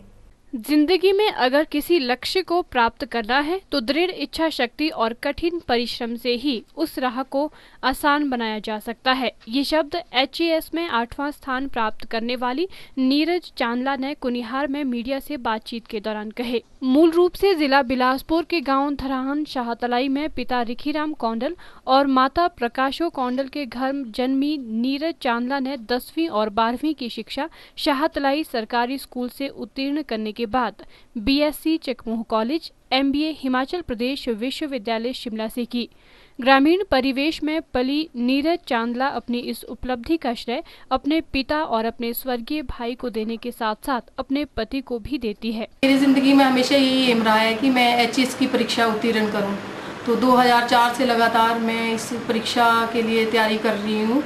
जिंदगी में अगर किसी लक्ष्य को प्राप्त करना है तो दृढ़ इच्छा शक्ति और कठिन परिश्रम से ही उस राह को आसान बनाया जा सकता है। ये शब्द HAS में 8वां स्थान प्राप्त करने वाली नीरज चांदला ने कुनिहार में मीडिया से बातचीत के दौरान कहे। मूल रूप से जिला बिलासपुर के गांव धराहन शाहतलाई में पिता रिखीराम कौंडल और माता प्रकाशो कौंडल के घर जन्मी नीरज चांदला ने 10वीं और 12वीं की शिक्षा शाहतलाई सरकारी स्कूल से उत्तीर्ण करने के बाद BSc Chakmoh college, MBA Himachal Pradesh विश्वविद्यालय शिमला से की। ग्रामीण परिवेश में पली नीरज चांदला अपनी इस उपलब्धि का श्रेय अपने पिता और अपने स्वर्गीय भाई को देने के साथ साथ अपने पति को भी देती है। मेरी ज़िंदगी में हमेशा यही एम रहा है कि मैं HAS की परीक्षा उत्तीर्ण करूं। तो 2004 से लगातार मैं इस परीक्षा के लिए तैयारी कर रही हूं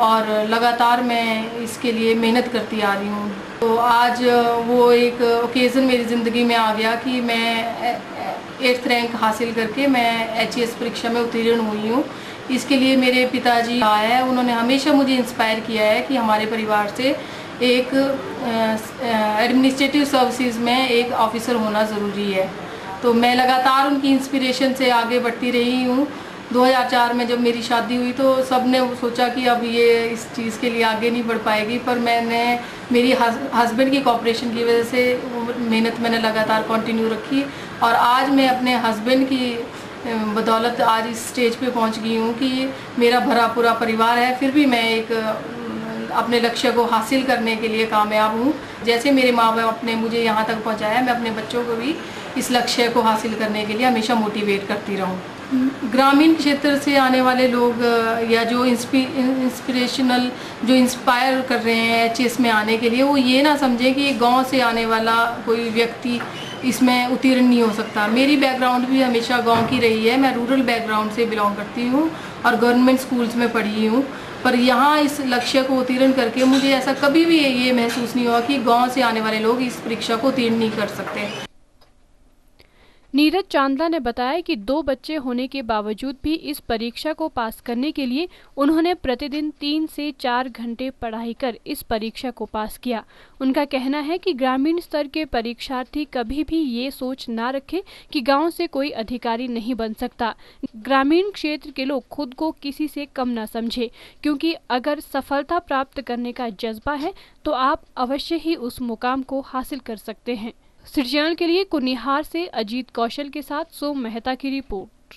और लगातार मैं इसके लिए मेहनत करती आ रही हूं। तो आज वो एक ओकेज़न मेरी ज़िंदगी में आ गया कि मैं 8th रैंक हासिल करके मैं HAS परीक्षा में उत्तीर्ण हुई हूँ। इसके लिए मेरे पिताजी है, उन्होंने हमेशा मुझे इंस्पायर किया है कि हमारे परिवार से एक एडमिनिस्ट्रेटिव सर्विसेज में एक ऑफिसर होना ज़रूरी है। तो मैं लगातार उनकी इंस्पिरेशन से आगे बढ़ती रही हूँ। 2004 में जब मेरी शादी हुई तो सब ने सोचा कि अब ये इस चीज़ के लिए आगे नहीं बढ़ पाएगी, पर मैंने मेरी हस्बैंड की कोऑपरेशन की वजह से मेहनत मैंने लगातार कंटिन्यू रखी और आज मैं अपने हस्बैंड की बदौलत आज इस स्टेज पे पहुंच गई हूँ कि मेरा भरा पूरा परिवार है, फिर भी मैं एक अपने लक्ष्य को हासिल करने के लिए कामयाब हूँ। जैसे मेरे माँ बाप ने मुझे यहाँ तक पहुँचाया, मैं अपने बच्चों को भी इस लक्ष्य को हासिल करने के लिए हमेशा मोटिवेट करती रहूँ। ग्रामीण क्षेत्र से आने वाले लोग या जो इंस्पिरेशनल जो इंस्पायर कर रहे हैं HAS में आने के लिए, वो ये ना समझें कि गांव से आने वाला कोई व्यक्ति इसमें उत्तीर्ण नहीं हो सकता। मेरी बैकग्राउंड भी हमेशा गांव की रही है। मैं रूरल बैकग्राउंड से बिलोंग करती हूँ और गवर्नमेंट स्कूल्स में पढ़ी हूँ, पर यहाँ इस लक्ष्य को उत्तीर्ण करके मुझे ऐसा कभी भी ये महसूस नहीं हुआ कि गाँव से आने वाले लोग इस परीक्षा को उत्तीर्ण नहीं कर सकते। नीरज चांदला ने बताया कि 2 बच्चे होने के बावजूद भी इस परीक्षा को पास करने के लिए उन्होंने प्रतिदिन 3 से 4 घंटे पढ़ाई कर इस परीक्षा को पास किया। उनका कहना है कि ग्रामीण स्तर के परीक्षार्थी कभी भी ये सोच ना रखें कि गांव से कोई अधिकारी नहीं बन सकता। ग्रामीण क्षेत्र के लोग खुद को किसी से कम ना समझे, क्योंकि अगर सफलता प्राप्त करने का जज्बा है तो आप अवश्य ही उस मुकाम को हासिल कर सकते हैं। सिटी चैनल के लिए कुनिहार से अजीत कौशल के साथ सोम मेहता की रिपोर्ट।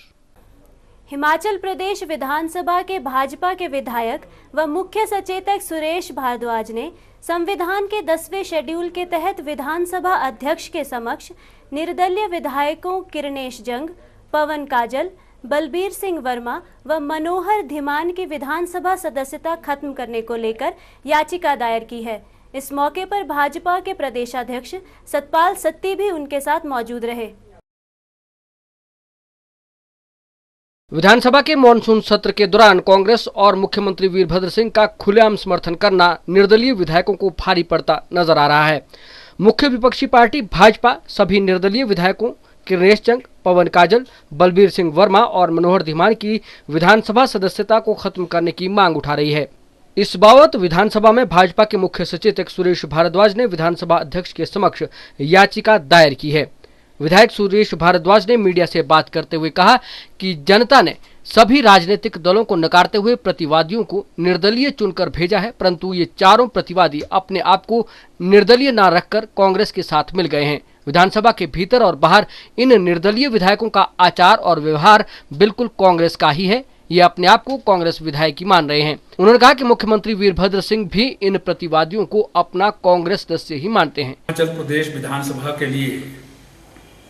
हिमाचल प्रदेश विधानसभा के भाजपा के विधायक व मुख्य सचेतक सुरेश भारद्वाज ने संविधान के 10वें शेड्यूल के तहत विधानसभा अध्यक्ष के समक्ष निर्दलीय विधायकों किरणेश जंग, पवन काजल, बलबीर सिंह वर्मा व मनोहर धीमान की विधानसभा सदस्यता खत्म करने को लेकर याचिका दायर की है। इस मौके पर भाजपा के प्रदेशाध्यक्ष सतपाल सत्ती भी उनके साथ मौजूद रहे। विधानसभा के मॉनसून सत्र के दौरान कांग्रेस और मुख्यमंत्री वीरभद्र सिंह का खुलेआम समर्थन करना निर्दलीय विधायकों को भारी पड़ता नजर आ रहा है। मुख्य विपक्षी पार्टी भाजपा सभी निर्दलीय विधायकों किरणेश जंग, पवन काजल, बलबीर सिंह वर्मा और मनोहर धीमान की विधानसभा सदस्यता को खत्म करने की मांग उठा रही है। इस बाबत विधानसभा में भाजपा के मुख्य सचेतक सुरेश भारद्वाज ने विधानसभा अध्यक्ष के समक्ष याचिका दायर की है। विधायक सुरेश भारद्वाज ने मीडिया से बात करते हुए कहा कि जनता ने सभी राजनीतिक दलों को नकारते हुए प्रतिवादियों को निर्दलीय चुनकर भेजा है, परंतु ये चारों प्रतिवादी अपने आप को निर्दलीय न रखकर कांग्रेस के साथ मिल गए हैं। विधानसभा के भीतर और बाहर इन निर्दलीय विधायकों का आचार और व्यवहार बिल्कुल कांग्रेस का ही है। ये अपने आप को कांग्रेस विधायक ही मान रहे हैं। उन्होंने कहा कि मुख्यमंत्री वीरभद्र सिंह भी इन प्रतिवादियों को अपना कांग्रेस सदस्य ही मानते हैं। हिमाचल प्रदेश विधानसभा के लिए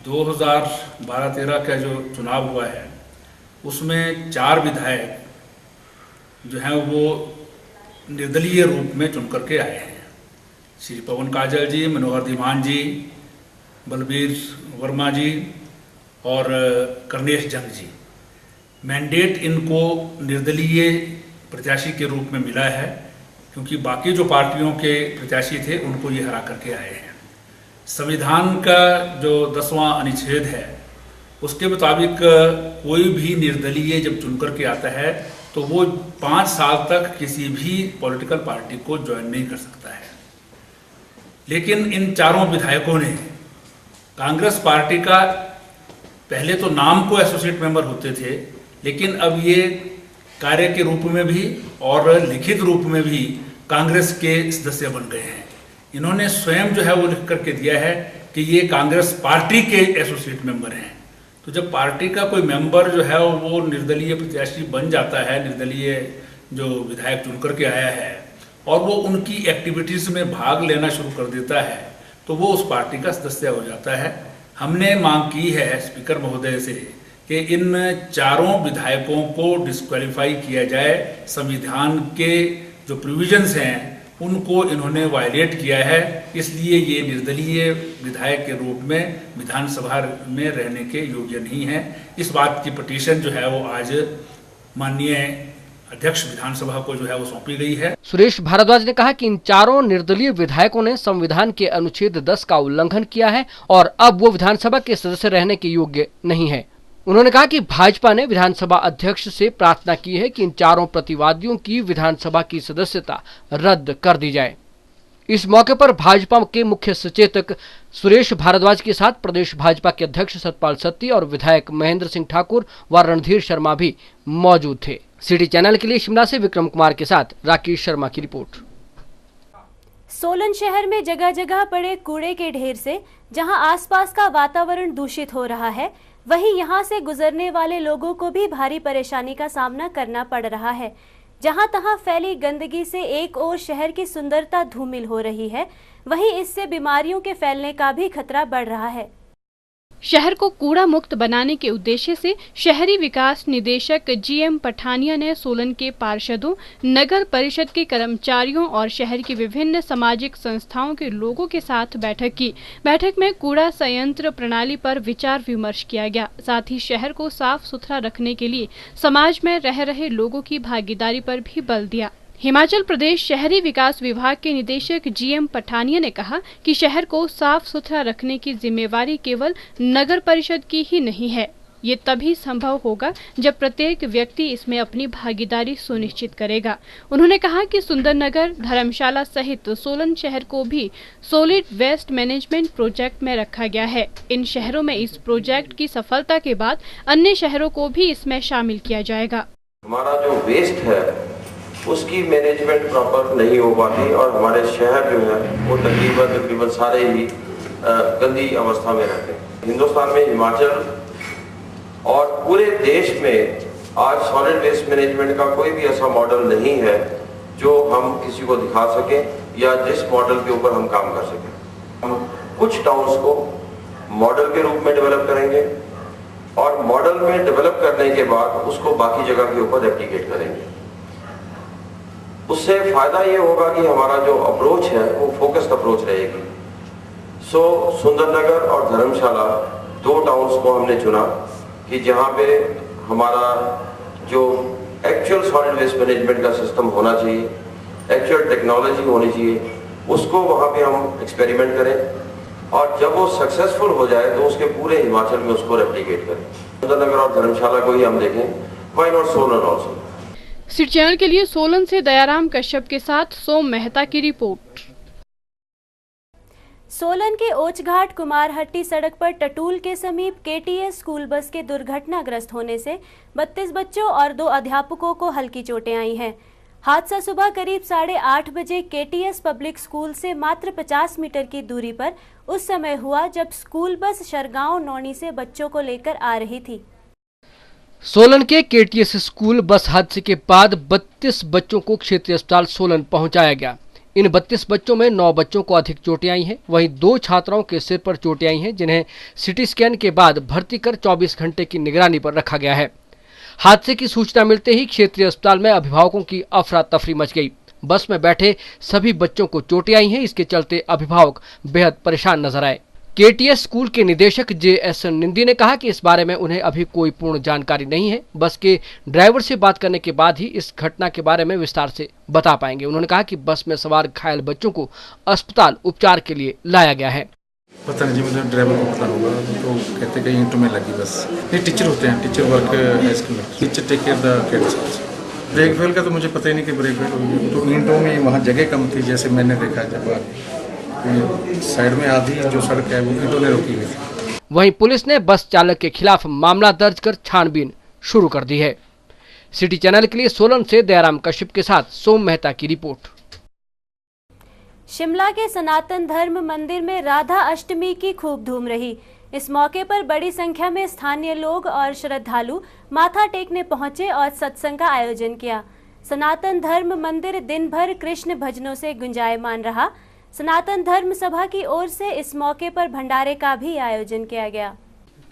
2012-13 का जो चुनाव हुआ है उसमें 4 विधायक जो हैं वो निर्दलीय रूप में चुन करके आए हैं। श्री पवन काजल जी, मनोहर धीमान जी, बलबीर वर्मा जी और किरणेश जंग जी। मैंडेट इनको निर्दलीय प्रत्याशी के रूप में मिला है, क्योंकि बाकी जो पार्टियों के प्रत्याशी थे उनको ये हरा करके आए हैं। संविधान का जो 10वां अनुच्छेद है उसके मुताबिक कोई भी निर्दलीय जब चुन करके आता है तो वो 5 साल तक किसी भी पॉलिटिकल पार्टी को ज्वाइन नहीं कर सकता है। लेकिन इन चारों विधायकों ने कांग्रेस पार्टी का पहले तो नाम को एसोसिएट मेंबर होते थे, लेकिन अब ये कार्य के रूप में भी और लिखित रूप में भी कांग्रेस के सदस्य बन गए हैं। इन्होंने स्वयं जो है वो लिख करके दिया है कि ये कांग्रेस पार्टी के एसोसिएट मेंबर हैं। तो जब पार्टी का कोई मेंबर जो है वो निर्दलीय प्रत्याशी बन जाता है, निर्दलीय जो विधायक चुन करके आया है और वो उनकी एक्टिविटीज में भाग लेना शुरू कर देता है तो वो उस पार्टी का सदस्य हो जाता है। हमने मांग की है स्पीकर महोदय से कि इन चारों विधायकों को डिस्क्वालीफाई किया जाए। संविधान के जो प्रोविजंस हैं उनको इन्होंने वायलेट किया है, इसलिए ये निर्दलीय विधायक के रूप में विधानसभा में रहने के योग्य नहीं है। इस बात की पिटीशन जो है वो आज माननीय अध्यक्ष विधानसभा को जो है वो सौंपी गई है। सुरेश भारद्वाज ने कहा कि इन चारों निर्दलीय विधायकों ने संविधान के अनुच्छेद 10 का उल्लंघन किया है और अब वो विधानसभा के सदस्य रहने के योग्य नहीं है। उन्होंने कहा कि भाजपा ने विधानसभा अध्यक्ष से प्रार्थना की है कि इन चारों प्रतिवादियों की विधानसभा की सदस्यता रद्द कर दी जाए। इस मौके पर भाजपा के मुख्य सचेतक सुरेश भारद्वाज के साथ प्रदेश भाजपा के अध्यक्ष सतपाल सत्ती और विधायक महेंद्र सिंह ठाकुर व रणधीर शर्मा भी मौजूद थे। सिटी चैनल के लिए शिमला से विक्रम कुमार के साथ राकेश शर्मा की रिपोर्ट। सोलन शहर में जगह जगह पड़े कूड़े के ढेर से जहां आसपास का वातावरण दूषित हो रहा है, वहीं यहां से गुजरने वाले लोगों को भी भारी परेशानी का सामना करना पड़ रहा है। जहां तहां फैली गंदगी से एक ओर शहर की सुंदरता धूमिल हो रही है, वहीं इससे बीमारियों के फैलने का भी खतरा बढ़ रहा है। शहर को कूड़ा मुक्त बनाने के उद्देश्य से शहरी विकास निदेशक जीएम पठानिया ने सोलन के पार्षदों, नगर परिषद के कर्मचारियों और शहर की विभिन्न सामाजिक संस्थाओं के लोगों के साथ बैठक की। बैठक में कूड़ा संयंत्र प्रणाली पर विचार विमर्श किया गया। साथ ही शहर को साफ सुथरा रखने के लिए समाज में रह रहे लोगों की भागीदारी पर भी बल दिया। हिमाचल प्रदेश शहरी विकास विभाग के निदेशक जीएम पठानिया ने कहा कि शहर को साफ सुथरा रखने की जिम्मेवारी केवल नगर परिषद की ही नहीं है। ये तभी संभव होगा जब प्रत्येक व्यक्ति इसमें अपनी भागीदारी सुनिश्चित करेगा। उन्होंने कहा कि सुंदरनगर, धर्मशाला सहित सोलन शहर को भी सॉलिड वेस्ट मैनेजमेंट प्रोजेक्ट में रखा गया है। इन शहरों में इस प्रोजेक्ट की सफलता के बाद अन्य शहरों को भी इसमें शामिल किया जाएगा। हमारा जो वेस्ट है उसकी मैनेजमेंट प्रॉपर नहीं हो पाती और हमारे शहर जो है वो तकरीबन सारे ही गंदी अवस्था में रहते हैं। हिंदुस्तान में हिमाचल और पूरे देश में आज सॉलिड वेस्ट मैनेजमेंट का कोई भी ऐसा मॉडल नहीं है जो हम किसी को दिखा सकें या जिस मॉडल के ऊपर हम काम कर सकें। हम कुछ टाउन्स को मॉडल के रूप में डेवलप करेंगे और मॉडल में डेवलप करने के बाद उसको बाकी जगह के ऊपर रेप्लिकेट करेंगे। उससे फायदा ये होगा कि हमारा जो अप्रोच है वो फोकस्ड अप्रोच रहेगी। सुंदरनगर और धर्मशाला 2 टाउन्स को हमने चुना कि जहाँ पे हमारा जो एक्चुअल सॉलिड वेस्ट मैनेजमेंट का सिस्टम होना चाहिए, एक्चुअल टेक्नोलॉजी होनी चाहिए, उसको वहाँ पे हम एक्सपेरिमेंट करें और जब वो सक्सेसफुल हो जाए तो उसके पूरे हिमाचल में उसको रेप्लिकेट करें। सुंदरनगर और धर्मशाला को ही हम देखें, why not Solan also. City channel के लिए सोलन से दयाराम कश्यप के साथ सोम मेहता की रिपोर्ट। सोलन के ओछघाट कुमारहट्टी सड़क पर टटूल के समीप केटीएस स्कूल बस के दुर्घटनाग्रस्त होने से 32 बच्चों और 2 अध्यापकों को हल्की चोटें आई हैं। हादसा सुबह करीब 8:30 बजे केटीएस पब्लिक स्कूल से मात्र 50 मीटर की दूरी पर उस समय हुआ जब स्कूल बस शरगांव नौनी से बच्चों को लेकर आ रही थी। सोलन के केटीएस स्कूल बस हादसे के बाद 32 बच्चों को क्षेत्रीय अस्पताल सोलन पहुंचाया गया। इन 32 बच्चों में 9 बच्चों को अधिक चोटें आई हैं। वहीं 2 छात्राओं के सिर पर चोटें आई हैं जिन्हें सिटी स्कैन के बाद भर्ती कर 24 घंटे की निगरानी पर रखा गया है। हादसे की सूचना मिलते ही क्षेत्रीय अस्पताल में अभिभावकों की अफरा तफरी मच गई। बस में बैठे सभी बच्चों को चोटें आई हैं। इसके चलते अभिभावक बेहद परेशान नजर आए। केटीएस स्कूल के निदेशक JS निंदी ने कहा कि इस बारे में उन्हें अभी कोई पूर्ण जानकारी नहीं है। बस के ड्राइवर से बात करने के बाद ही इस घटना के बारे में विस्तार से बता पाएंगे। उन्होंने कहा कि बस में सवार घायल बच्चों को अस्पताल उपचार के लिए लाया गया है। पता नहीं जी, मुझे ड्राइवर को पता होगा, तो कहते कहीं ईंटों में लगी बस। ये टीचर होते हैं, teacher work as teacher take care the kids. Brake fail का तो मुझे पता ही नहीं कि ब्रेक फेल होगी, तो ईंटों में वहाँ जगह कम थी जैसे मैंने देखा जब साइड में आधी जो सड़क है वो ईंटों ने रोकी हुई थी। वहीं पुलिस ने बस चालक के खिलाफ मामला दर्ज कर छानबीन शुरू कर दी है। सिटी चैनल के लिए सोलन से दयाराम कश्यप के साथ सोम मेहता की रिपोर्ट। शिमला के सनातन धर्म मंदिर में राधा अष्टमी की खूब धूम रही। इस मौके पर बड़ी संख्या में स्थानीय लोग और श्रद्धालु माथा टेकने पहुंचे और सत्संग का आयोजन किया। सनातन धर्म मंदिर दिन भर कृष्ण भजनों से गुंजायमान रहा। सनातन धर्म सभा की ओर से इस मौके पर भंडारे का भी आयोजन किया गया।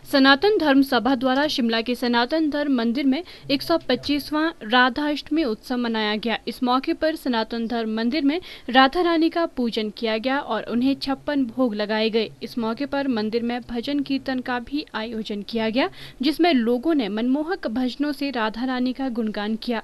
सनातन धर्म सभा द्वारा शिमला के सनातन धर्म मंदिर में 125वां राधा अष्टमी उत्सव मनाया गया। इस मौके पर सनातन धर्म मंदिर में राधा रानी का पूजन किया गया और उन्हें 56 भोग लगाए गए। इस मौके पर मंदिर में भजन कीर्तन का भी आयोजन किया गया, जिसमें लोगों ने मनमोहक भजनों से राधा रानी का गुणगान किया।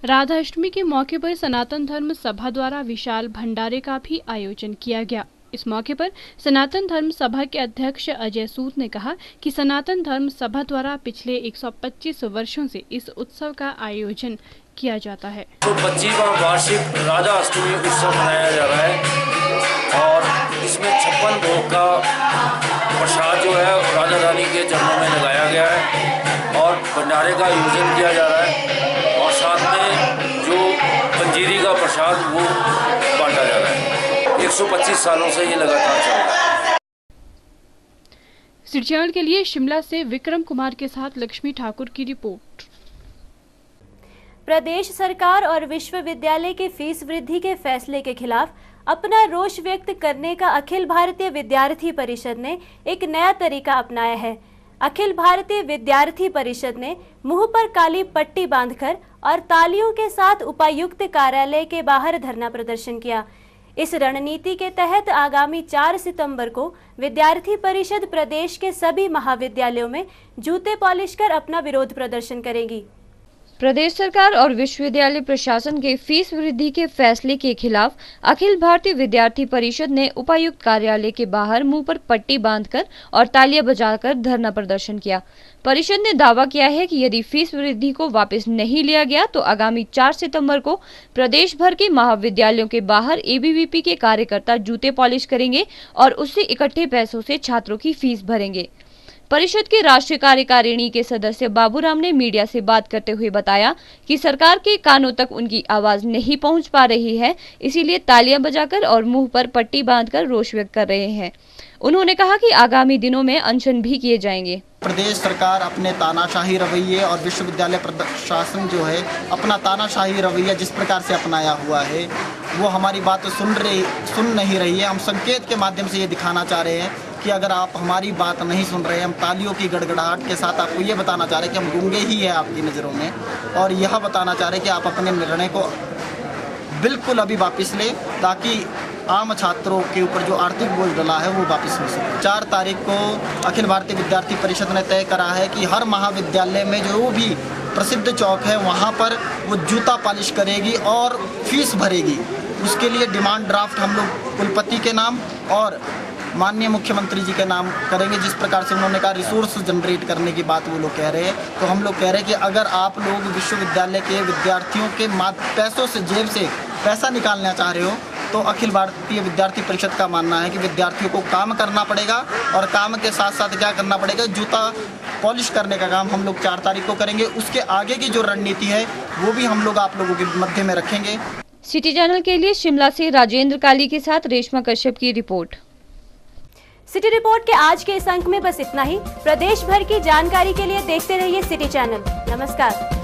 राधा अष्टमी के मौके पर सनातन धर्म सभा द्वारा विशाल भंडारे का भी आयोजन किया गया। इस मौके पर सनातन धर्म सभा के अध्यक्ष अजय सूद ने कहा कि सनातन धर्म सभा द्वारा पिछले 125 वर्षों से इस उत्सव का आयोजन किया जाता है। 125वां वार्षिक राधा अष्टमी उत्सव मनाया जा रहा है और इसमें 56 भोग का प्रसाद जो है राधा रानी के चरणों में लगाया गया है और भंडारे का आयोजन किया जा रहा है और साथ में जो पंजीरी का प्रसाद वो बांटा जा रहा है। 125 सालों से ये लगातार चल रहा है। सिटी चैनल के लिए शिमला से विक्रम कुमार के साथ लक्ष्मी ठाकुर की रिपोर्ट। प्रदेश सरकार और विश्वविद्यालय की फीस वृद्धि के फैसले के खिलाफ अपना रोष व्यक्त करने का अखिल भारतीय विद्यार्थी परिषद ने एक नया तरीका अपनाया है। अखिल भारतीय विद्यार्थी परिषद ने मुंह पर काली पट्टी बांधकर और तालियों के साथ उपायुक्त कार्यालय के बाहर धरना प्रदर्शन किया। इस रणनीति के तहत आगामी 4 सितंबर को विद्यार्थी परिषद प्रदेश के सभी महाविद्यालयों में जूते पॉलिश कर अपना विरोध प्रदर्शन करेगी। प्रदेश सरकार और विश्वविद्यालय प्रशासन के फीस वृद्धि के फैसले के खिलाफ अखिल भारतीय विद्यार्थी परिषद ने उपायुक्त कार्यालय के बाहर मुंह पर पट्टी बांधकर और तालियां बजाकर धरना प्रदर्शन किया। परिषद ने दावा किया है कि यदि फीस वृद्धि को वापस नहीं लिया गया तो आगामी 4 सितंबर को प्रदेश भर के महाविद्यालयों के बाहर एबीवीपी के कार्यकर्ता जूते पॉलिश करेंगे और उससे इकट्ठे पैसों से छात्रों की फीस भरेंगे। परिषद के राष्ट्रीय कार्यकारिणी के सदस्य बाबूराम ने मीडिया से बात करते हुए बताया कि सरकार के कानों तक उनकी आवाज नहीं पहुंच पा रही है, इसीलिए तालियां बजाकर और मुंह पर पट्टी बांधकर रोष व्यक्त कर रहे हैं। उन्होंने कहा कि आगामी दिनों में अनशन भी किए जाएंगे। प्रदेश सरकार अपने तानाशाही रवैये और विश्वविद्यालय प्रशासन जो है अपना तानाशाही रवैया जिस प्रकार से अपनाया हुआ है वो हमारी बात सुन नहीं रही है। हम संकेत के माध्यम से ये दिखाना चाह रहे हैं कि अगर आप हमारी बात नहीं सुन रहे, हम तालियों की गड़गड़ाहट के साथ आपको ये बताना चाह रहे हैं कि हम गूंगे ही हैं आपकी नज़रों में, और यह बताना चाह रहे हैं कि आप अपने निर्णय को बिल्कुल अभी वापस लें ताकि आम छात्रों के ऊपर जो आर्थिक बोझ डला है वो वापस हो सके। 4 तारीख को अखिल भारतीय विद्यार्थी परिषद ने तय करा है कि हर महाविद्यालय में जो भी प्रसिद्ध चौक है वहाँ पर वो जूता पॉलिश करेगी और फीस भरेगी। उसके लिए डिमांड ड्राफ्ट हम लोग कुलपति के नाम और माननीय मुख्यमंत्री जी के नाम करेंगे। जिस प्रकार से उन्होंने कहा रिसोर्स जनरेट करने की बात वो लोग कह रहे हैं, तो हम लोग कह रहे हैं कि अगर आप लोग विश्वविद्यालय के विद्यार्थियों के पैसों से जेब से पैसा निकालना चाह रहे हो तो अखिल भारतीय विद्यार्थी परिषद का मानना है कि विद्यार्थियों को काम करना पड़ेगा और काम के साथ साथ क्या करना पड़ेगा, जूता पॉलिश करने का काम हम लोग 4 तारीख को करेंगे। उसके आगे की जो रणनीति है वो भी हम लोग आप लोगों के मध्य में रखेंगे। सिटी चैनल के लिए शिमला से राजेंद्र काली के साथ रेशमा कश्यप की रिपोर्ट। सिटी रिपोर्ट के आज के इस अंक में बस इतना ही। प्रदेश भर की जानकारी के लिए देखते रहिए सिटी चैनल। नमस्कार।